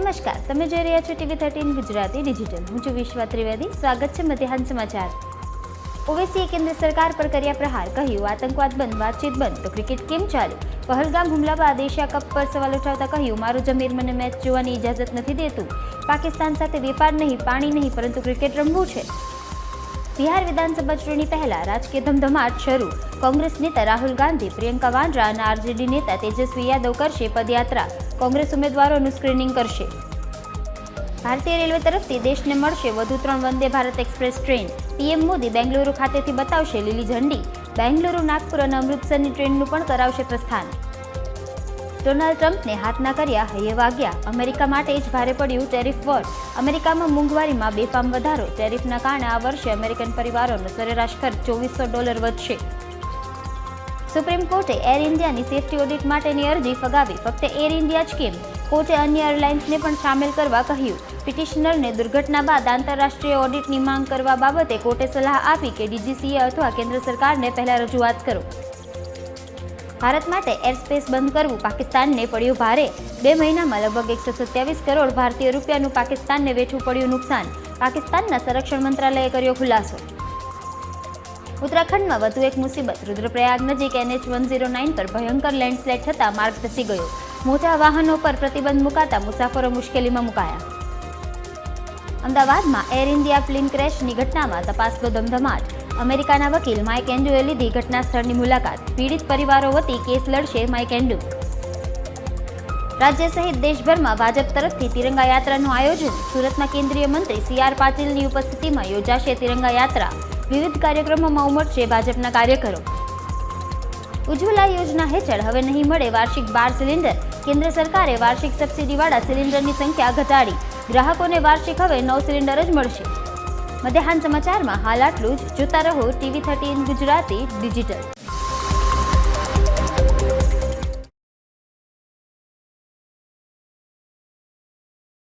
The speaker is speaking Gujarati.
નમસ્કાર, તમે જોઈ રહ્યા છો TV13 ગુજરાતી ડિજિટલ. હું છું વિશ્વા ત્રિવેદી. સ્વાગત છે મધ્યાહન સમાચાર. ઓવૈસીએ કેન્દ્ર સરકાર પર કર્યા પ્રહાર, કહ્યું આતંકવાદ બંધ, વાતચીત બંધ તો ક્રિકેટ કેમ ચાલુ? પહલગામ હુમલા બાદ એશિયા કપ પર સવાલ ઉઠાવતા કહ્યું મારું જમીર મને મેચ જોવાની ઇજાજત નથી દેતું. પાકિસ્તાન સાથે વેપાર નહીં, પાણી નહીં, પરંતુ ક્રિકેટ રમવું છે. બિહાર વિધાનસભા ચૂંટણી પહેલા રાજકીય ધમધમાટ શરૂ. કોંગ્રેસ નેતા રાહુલ ગાંધી, પ્રિયંકા વાડ્રા અને આરજેડી નેતા તેજસ્વી યાદવ કરશે પદયાત્રા. કોંગ્રેસ ઉમેદવારોનું સ્ક્રીનિંગ કરશે. ભારતીય રેલવે તરફથી દેશને મળશે વધુ 3 Vande Bharat express train. PM Modi Bengaluru ખાતેથી બતાવશે લીલી ઝંડી. બેંગલુરુ, નાગપુર અને અમૃતસરની ટ્રેનનું પણ કરાવશે પ્રસ્થાન. ડોનાલ્ડ ટ્રમ્પને હાથના કર્યા હૈયે વાગ્યા. અમેરિકા માટે જ ભારે પડ્યું ટેરિફ વોર. અમેરિકામાં મોંઘવારીમાં બેફામ વધારો. ટેરિફના કારણે આ વર્ષે અમેરિકન પરિવારોનો સરેરાશ ખર્ચ $2400 વધશે. સુપ્રીમ કોર્ટે એર ઇન્ડિયાની સેફ્ટી ઓડિટ માટેની અરજી ફગાવી. ફક્ત એર ઇન્ડિયા જ કેમ? કોર્ટે અન્ય એરલાઇન્સને પણ સામેલ કરવા કહ્યું. પિટિશનરને દુર્ઘટના બાદ આંતરરાષ્ટ્રીય ઓડિટની માંગ કરવા બાબતે કોર્ટે સલાહ આપી કે ડીજીસીએ અથવા કેન્દ્ર સરકારને પહેલા રજૂઆત કરો. ભારત માટે એરસ્પેસ બંધ કરવું પાકિસ્તાનને પડ્યું ભારે. 2 મહિનામાં લગભગ 127 કરોડ ભારતીય રૂપિયાનું પાકિસ્તાનને વેઠવું પડ્યું નુકસાન. પાકિસ્તાનના સંરક્ષણ મંત્રાલયે કર્યો ખુલાસો. ઉત્તરાખંડમાં વધુ એક મુસીબત. રુદ્રપ્રયાગ નજીક NH109 પર ભયંકર લેન્ડસ્લાઇડ થતાં માર્ગ ધસી ગયો. મોટા વાહનો પર પ્રતિબંધ મુકાતા મુસાફરો મુશ્કેલીમાં મુકાયા. અમદાવાદમાં એર ઇન્ડિયા પ્લેન ક્રેશની ઘટનામાં તપાસનો ધમધમાટ. અમેરિકાના વકીલ માઇક એન્ડ્રુએ લીધી ઘટના સ્થળની મુલાકાત. પીડિત પરિવારો વતી કેસ લડશે માઇક એન્ડ્રુ. રાજ્ય સહિત દેશભરમાં ભાજપ તરફથી તિરંગા યાત્રાનું આયોજન. સુરતના કેન્દ્રીય મંત્રી CR પાટીલની ઉપસ્થિતિમાં યોજાશે તિરંગા યાત્રા. વિવિધ કાર્યક્રમોમાં ઉમટશે ભાજપના કાર્યકરો. ઉજ્જવલા યોજના હેઠળ હવે નહીં મળે વાર્ષિક 12 સિલિન્ડર. કેન્દ્ર સરકારે વાર્ષિક સબસિડીવાળા સિલિન્ડરની સંખ્યા ઘટાડી. ગ્રાહકોને વાર્ષિક હવે 9 સિલિન્ડર જ મળશે. મધ્યાહન સમાચારમાં હાલ આટલું જ. જોતા રહો TV13 ગુજરાતી ડિજિટલ.